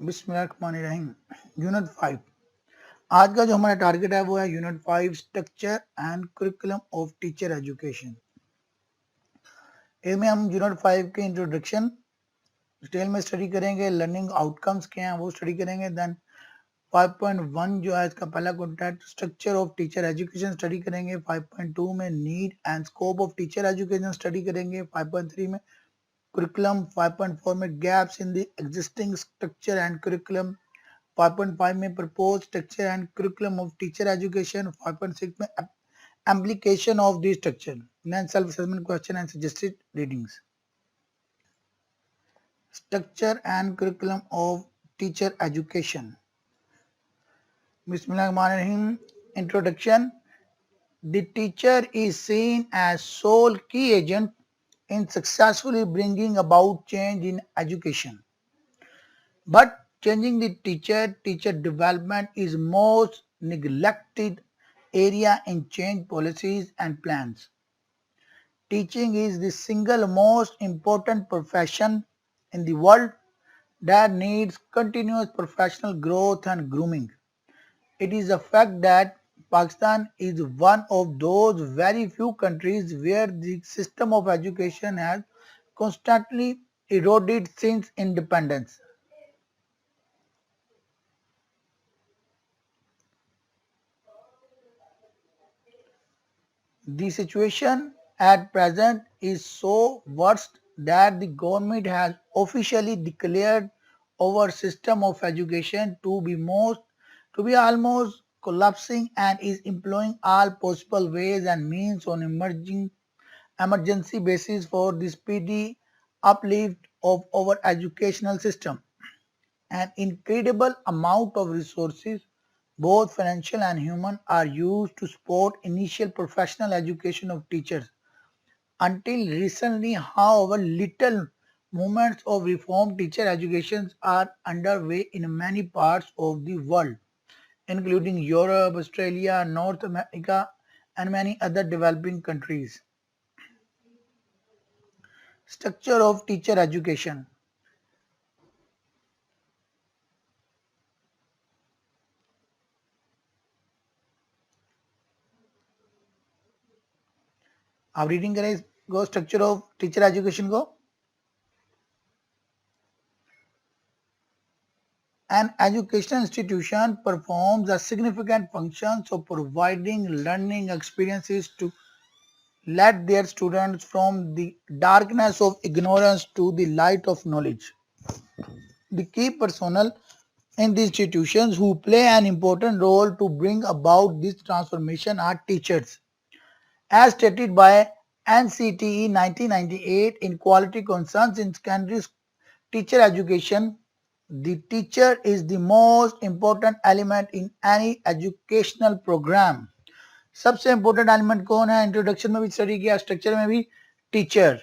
बिस्मिल्लाहिर्रहमानिर्रहीम। यूनिट 5। आज का जो हमारा टारगेट है वो है unit 5 structure and curriculum of teacher education. इसमें हम यूनिट 5 के इंट्रोडक्शन डिटेल में स्टडी करेंगे, लर्निंग आउटकम्स क्या हैं वो स्टडी करेंगे। देन 5.1 जो है इसका पहला contact structure of teacher education study करेंगे। 5.2 में need and scope of teacher education study करेंगे। 5.3 में curriculum, 5.4 में gaps in the existing structure and curriculum, 5.5 में proposed structure and curriculum of teacher education, 5.6 में application of the structure, then self-assessment question and suggested readings. Structure and curriculum of teacher education. Bismillahirrahmanirrahim. Introduction. The teacher is seen as sole key agent in successfully bringing about change in education. But changing the teacher development is most neglected area in change policies and plans. Teaching is the single most important profession in the world that needs continuous professional growth and grooming. It is a fact that Pakistan is one of those very few countries where the system of education has constantly eroded since independence. The situation at present is so worst that the government has officially declared our system of education to be almost collapsing and is employing all possible ways and means on emergency basis for the speedy uplift of our educational system. An incredible amount of resources, both financial and human, are used to support initial professional education of teachers. Until recently, however, little movements of reform teacher educations are underway in many parts of the world, including Europe, Australia, North America, and many other developing countries. Structure of teacher education. आप reading करें इसको, structure of teacher education को. An educational institution performs a significant function of providing learning experiences to lead their students from the darkness of ignorance to the light of knowledge. The key personnel in the institutions who play an important role to bring about this transformation are teachers. As stated by NCTE 1998 in Quality Concerns in Secondary Teacher Education, the teacher is the most important element in any educational program. सबसे important element कौन है? Introduction में भी study किया, structure में भी, teacher.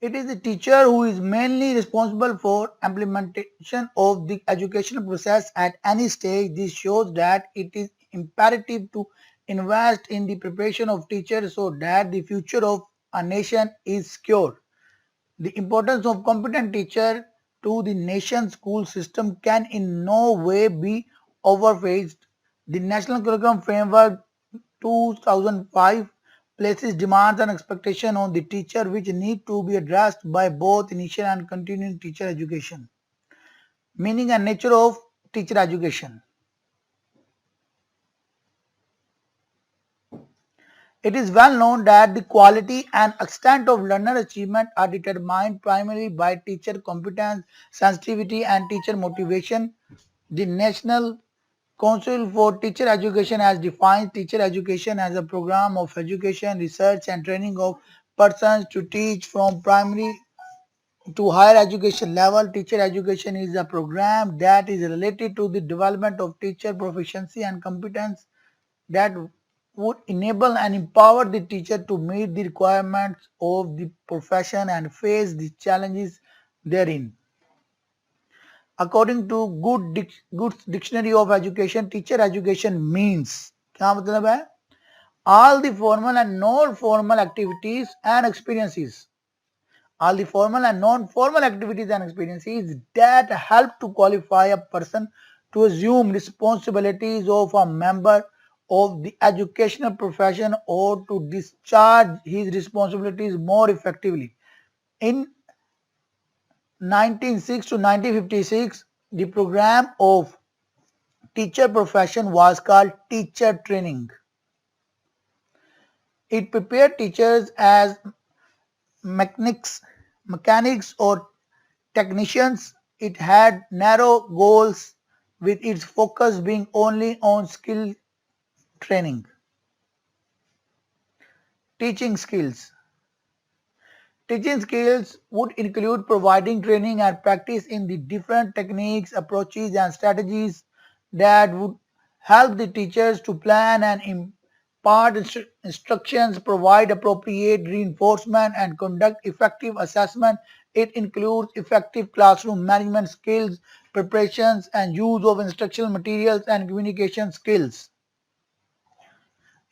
It is the teacher who is mainly responsible for implementation of the educational process at any stage. This shows that it is imperative to invest in the preparation of teachers so that the future of a nation is secure. The importance of competent teacher to the nation's school system can in no way be overpraised. The National Curriculum Framework 2005 places demands and expectations on the teacher which need to be addressed by both initial and continuing teacher education. Meaning and nature of teacher education. It is well known that the quality and extent of learner achievement are determined primarily by teacher competence, sensitivity, and teacher motivation. The National Council for Teacher Education has defined teacher education as a program of education, research, and training of persons to teach from primary to higher education level. Teacher education is a program that is related to the development of teacher proficiency and competence that would enable and empower the teacher to meet the requirements of the profession and face the challenges therein. According to Good Dictionary of Education, teacher education means, क्या मतलब है? all the formal and non-formal activities and experiences. All the formal and non-formal activities and experiences that help to qualify a person to assume responsibilities of a member of the educational profession or to discharge his responsibilities more effectively. In 1906 to 1956, the program of teacher profession was called teacher training. It prepared teachers as mechanics, mechanics or technicians. It had narrow goals with its focus being only on skill training. Teaching skills. Teaching skills would include providing training and practice in the different techniques, approaches, and strategies that would help the teachers to plan and impart instructions, provide appropriate reinforcement, and conduct effective assessment. It includes effective classroom management skills, preparations, and use of instructional materials and communication skills.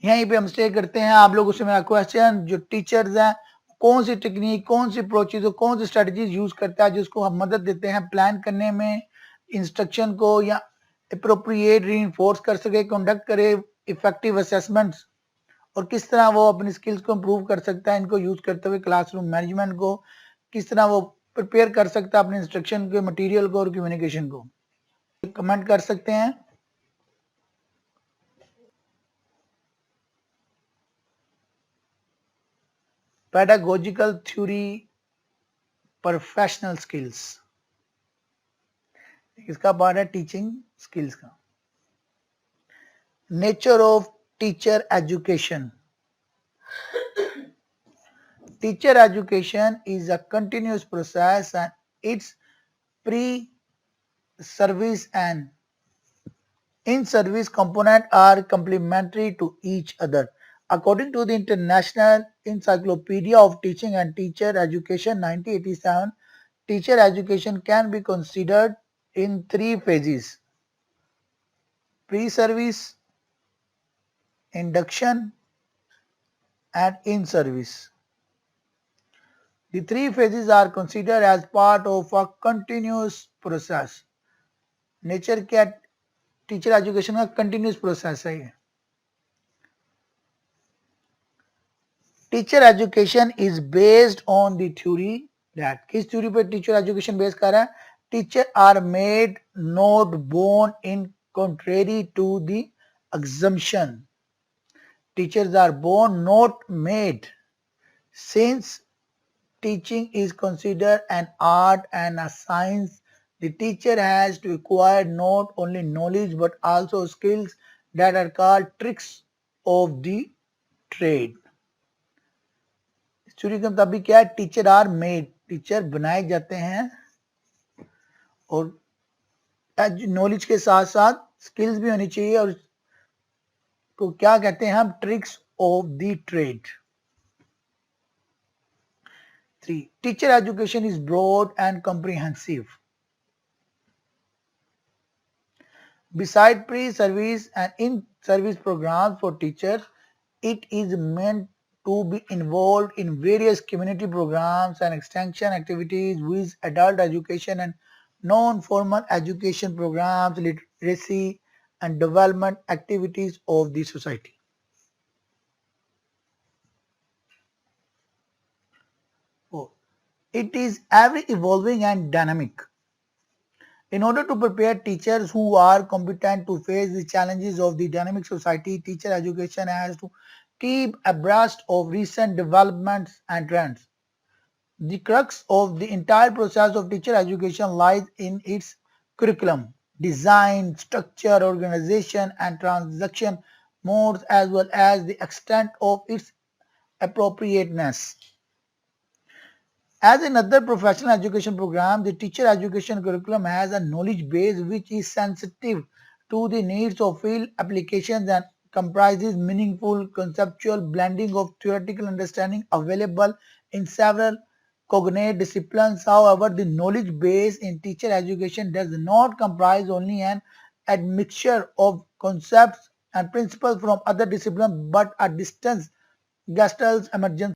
यहीं पे हम stay करते हैं। आप लोगों से मेरा question, जो टीचर्स हैं कौन सी टेक्निक, कौन सी अप्रोचेज और कौन सी स्ट्रेटजीज यूज करता है जिसको हम मदद देते हैं प्लान करने में, इंस्ट्रक्शन को या अप्रोप्रिएट रीइंफोर्स कर सके, कंडक्ट करे इफेक्टिव असेसमेंट्स, और किस तरह वो अपनी स्किल्स को इम्प्रूव कर सकता है इनको यूज करते हुए, क्लासरूम मैनेजमेंट को किस तरह वो प्रिपेयर कर सकता है अपने इंस्ट्रक्शन के मटेरियल को और कम्युनिकेशन को। कमेंट कर सकते हैं। पेडागोजिकल थ्योरी, प्रोफेशनल स्किल्स, इसका पार्ट है टीचिंग स्किल्स का। Nature of teacher education. Teacher education is a continuous process and its pre-service and in-service component are complementary to each other. According to the International Encyclopedia of Teaching and Teacher Education 1987, teacher education can be considered in 3 phases: pre-service, induction, and in-service. The 3 phases are considered as part of a continuous process. Nature क्या teacher education का continuous process है ये। Teacher education is based on the theory that, किस theory पे teacher education base कर रहा है? Teacher are made not born in contrary to the assumption. Teachers are born, not made. Since teaching is considered an art and a science, the teacher has to acquire not only knowledge but also skills that are called tricks of the trade. Theory के मुताबिक क्या है? Teacher are made, teacher बनाए जाते हैं और knowledge के साथ साथ स्किल्स भी होनी चाहिए, और को क्या कहते हैं हम? Tricks of the trade. 3. Teacher education is broad and comprehensive. Besides pre-service and in-service programs for teachers, it is meant to be involved in various community programs and extension activities with adult education and non-formal education programs, literacy and development activities of the society. It is ever evolving and dynamic. In order to prepare teachers who are competent to face the challenges of the dynamic society, teacher education has to keep abreast of recent developments and trends. The crux of the entire process of teacher education lies in its curriculum, design, structure, organization, and transaction modes, as well as the extent of its appropriateness. As in other professional education programs, the teacher education curriculum has a knowledge base which is sensitive to the needs of field applications and comprises meaningful conceptual blending of theoretical understanding available in several cognate disciplines. However, the knowledge base in teacher education does not comprise only an admixture of concepts and principals from other disciplines but a distance gestalt emergency